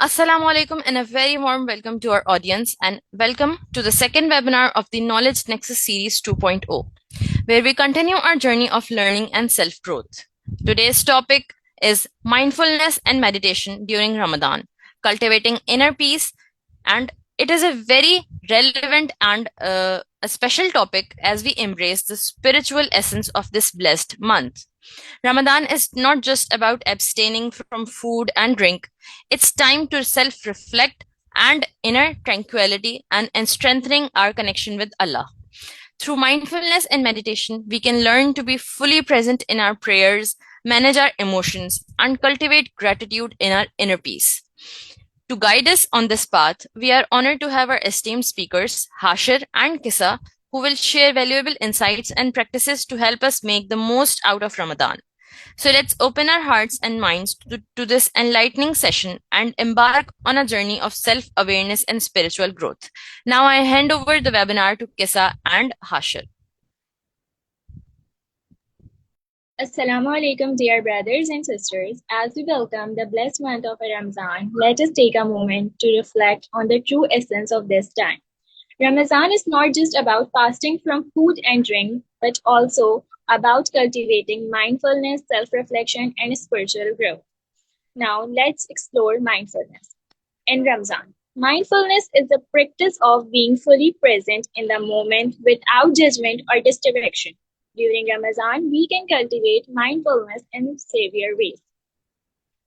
Assalamu alaikum and a very warm welcome to our audience and welcome to the second webinar of the Knowledge Nexus Series 2.0, where we continue our journey of learning and self-growth. Today's topic is mindfulness and meditation during Ramadan, cultivating inner peace, and it is a very relevant and a special topic as we embrace the spiritual essence of this blessed month. Ramadan is not just about abstaining from food and drink, it's time to self reflect and inner tranquility and strengthening our connection with Allah. Through mindfulness and meditation, we can learn to be fully present in our prayers, manage our emotions, and cultivate gratitude in our inner peace. To guide us on this path, we are honored to have our esteemed speakers, Hashir and Kisa, who will share valuable insights and practices to help us make the most out of Ramadan. So let's open our hearts and minds to this enlightening session and embark on a journey of self awareness and spiritual growth. Now I hand over the webinar to Kisa and Hashir. Assalamu alaikum, dear brothers and sisters. As we welcome the blessed month of Ramzan, let us take a moment to reflect on the true essence of this time. Ramazan is not just about fasting from food and drink, but also about cultivating mindfulness, self-reflection, and spiritual growth. Now, let's explore mindfulness. In Ramzan, mindfulness is the practice of being fully present in the moment without judgment or distraction. During Ramazan, we can cultivate mindfulness in severe ways.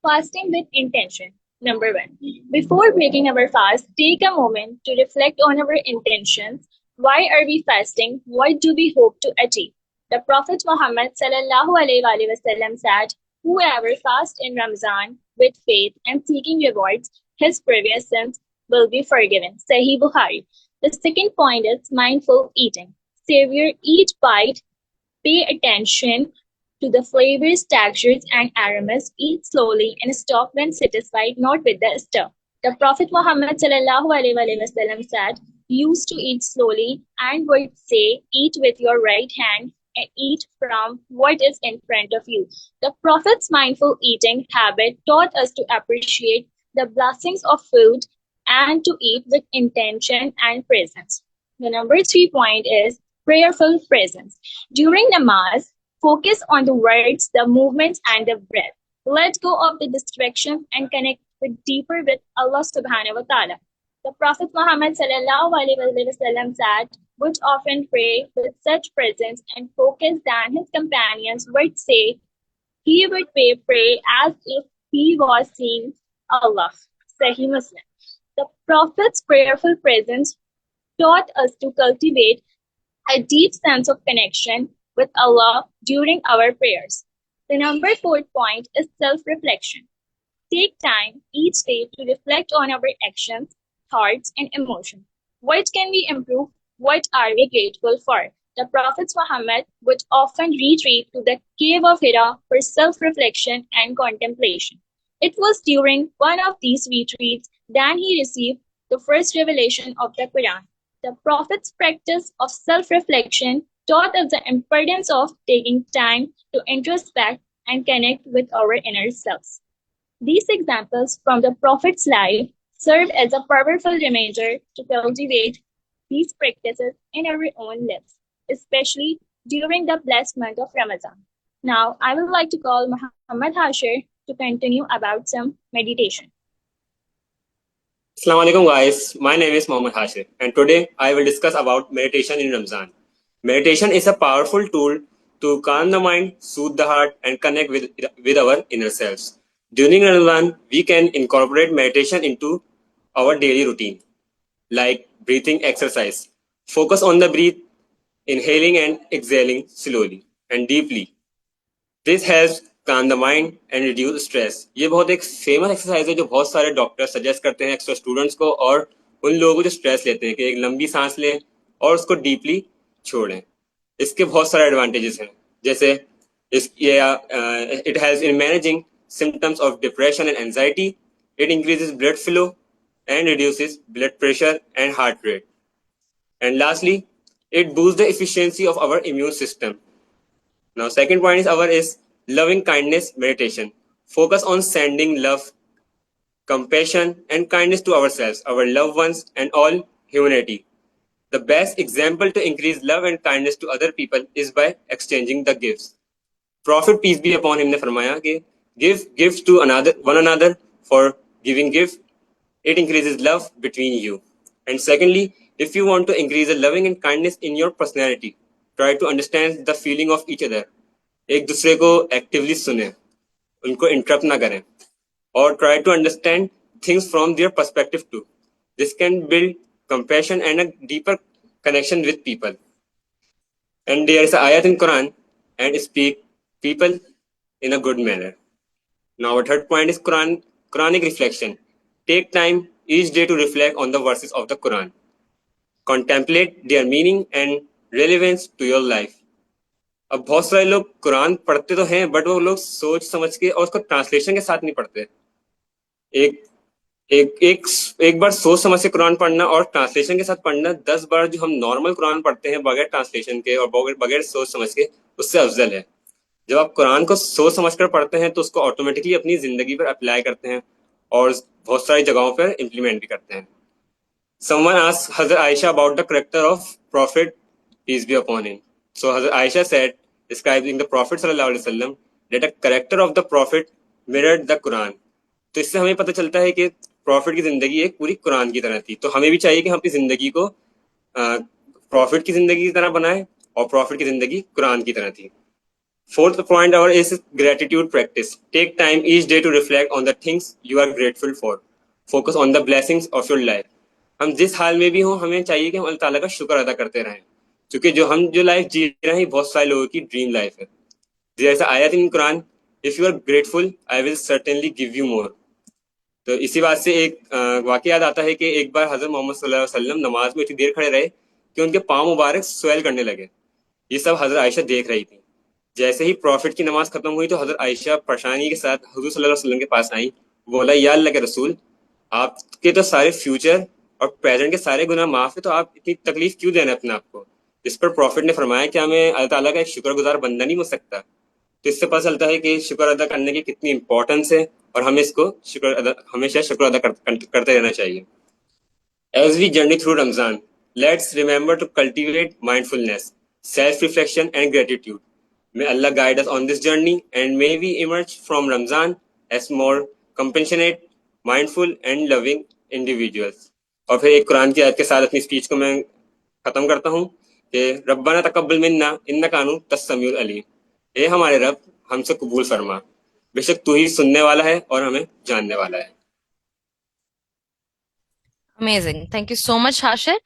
Fasting with intention. Number 1. Before breaking our fast, take a moment to reflect on our intentions. Why are we fasting? What do we hope to achieve? The Prophet Muhammad ﷺ said, whoever fasts in Ramazan with faith and seeking rewards, his previous sins will be forgiven. Sahih Bukhari. The second point is mindful eating. Savor each bite. Pay attention to the flavors, textures, and aromas. Eat slowly and stop when satisfied, not with the stir. The Prophet Muhammad ﷺ said, used to eat slowly and would say, eat with your right hand and eat from what is in front of you. The Prophet's mindful eating habit taught us to appreciate the blessings of food and to eat with intention and presence. The number 3 point is prayerful presence. During namaz, focus on the words, the movements, and the breath. Let go of the distractions and connect deeper with Allah subhanahu wa ta'ala. The Prophet Muhammad ﷺ said, would often pray with such presence and focus than his companions would say, he would pray as if he was seeing Allah. Sahih Muslim. The Prophet's prayerful presence taught us to cultivate a deep sense of connection with Allah during our prayers. The number 4 point is self-reflection. Take time each day to reflect on our actions, thoughts, and emotions. What can we improve? What are we grateful for? The Prophet Muhammad would often retreat to the cave of Hira for self-reflection and contemplation. It was during one of these retreats that he received the first revelation of the Quran. The Prophet's practice of self-reflection taught us the importance of taking time to introspect and connect with our inner selves. These examples from the Prophet's life serve as a powerful reminder to cultivate these practices in our own lives, especially during the blessed month of Ramadan. Now, I would like to call Muhammad Hashir to continue about some meditation. Assalamu alaikum guys, my name is Mohammad Hashir and today I will discuss about meditation in Ramzan. Meditation is a powerful tool to calm the mind, soothe the heart and connect with our inner selves. During Ramadan, we can incorporate meditation into our daily routine, like breathing exercise. Focus on the breath, inhaling and exhaling slowly and deeply. This helps calm the mind and reduce stress. ये बहुत एक famous exercise है जो बहुत सारे doctor suggest करते हैं extra students को और उन लोगों को जो स्ट्रेस लेते हैं कि एक लंबी सांस लें और उसको डीपली छोड़ें. इसके बहुत सारे एडवांटेजेस हैं, जैसे it helps in managing symptoms of depression and anxiety. It increases blood flow and reduces blood pressure and heart rate. And lastly, it boosts the efficiency of our immune system. Now, second point is loving kindness meditation. Focus on sending love compassion, and kindness to ourselves, our loved ones, and all humanity. The best example to increase love and kindness to other people is by exchanging the gifts. Prophet peace be upon him ने फरमाया कि give gifts to one another, for giving gift it increases love between you. And secondly, if you want to increase the loving and kindness in your personality, try to understand the feeling of each other. एक दूसरे को actively सुने, उनको interrupt ना करें, or try to understand things from their perspective too. This can build compassion and a deeper connection with people. And there is an ayat in Quran, and speak people in a good manner. Now, our third point is Quranic reflection. Take time each day to reflect on the verses of the Quran. Contemplate their meaning and relevance to your life. अब बहुत सारे लोग कुरान पढ़ते तो हैं, but वो लोग सोच समझ के और उसको ट्रांसलेशन के साथ नहीं पढ़ते. एक एक एक एक बार सोच समझ के कुरान पढ़ना और ट्रांसलेशन के साथ पढ़ना 10 बार जो हम नॉर्मल कुरान पढ़ते हैं बगैर ट्रांसलेशन के और बगैर सोच समझ के, उससे अफजल है. जब आप कुरान को सोच समझ कर पढ़ते हैं तो उसको ऑटोमेटिकली अपनी जिंदगी पर अप्लाई करते हैं और बहुत सारी जगहों पर इम्प्लीमेंट भी करते हैं. Someone asked Hazrat Aisha about the character of Prophet, peace be upon him. So Hazrat Aisha said, describing the Prophet sallallahu alaihi wasallam, that the character of the Prophet mirrored the Quran. तो इससे हमें पता चलता है कि profit की जिंदगी एक पूरी कुरान की तरह थी. तो हमें भी चाहिए कि हम अपनी जिंदगी को प्रॉफिट की जिंदगी की तरह बनाएं और प्रॉफिट की जिंदगी कुरान की तरह थी. Fourth point our is gratitude practice. Take time each day to reflect on the things you are grateful for. Focus on the blessings of your life. हम जिस हाल में भी हों, हमें चाहिए कि हम अल्लाह ताला का शुक्र अदा करते रहें, क्योंकि जो लाइफ जी रहे हैं बहुत सारे लोगों की ड्रीम लाइफ है. जैसा आयत in Quran, if you are grateful I will certainly give you more. तो इसी बात से एक वाकया याद आता है कि एक बार हजरत मोहम्मद सल्लल्लाहु अलैहि वसल्लम नमाज में इतनी देर खड़े रहे कि उनके पांव मुबारक स्वेल करने लगे. ये सब हजरत आयशा देख रही थी. जैसे ही प्रॉफिट की नमाज खत्म हुई तो हजरत आयशा परेशानी के साथ हुजूर सल्लल्लाहु अलैहि वसल्लम के पास आई. बोला, या अल्लाह के रसूल, आपके तो सारे फ्यूचर और प्रेजेंट के सारे गुनाह माफ है, तो आप इतनी तकलीफ क्यों दे रहे हैं अपने आप को. इस पर प्रॉफिट ने फरमाया कि हमें अल्लाह ताला का एक शुक्रगुजार बंदा नहीं हो सकता. तो इससे पता चलता है कि शुक्र अदा करने की कितनी इंपॉर्टेंस है और हमें इसको हमेशा शुक्र अदा करते रहना चाहिए. As we journey through Ramzan, let's remember to cultivate mindfulness, self-reflection and gratitude. May Allah guide us on this journey and may we emerge from Ramzan as more compassionate, mindful and loving individuals. और फिर एक कुरान की आयत के साथ अपनी speech को मैं खत्म करता हूँ कि रब्बाना तकब्बल मिन्ना इन्नका अंता समीउल अलीम. ए हमारे रब, हमसे कबूल फरमा, बेशक तू ही सुनने वाला है और हमें जानने वाला है. Amazing. Thank you so much, Hashir.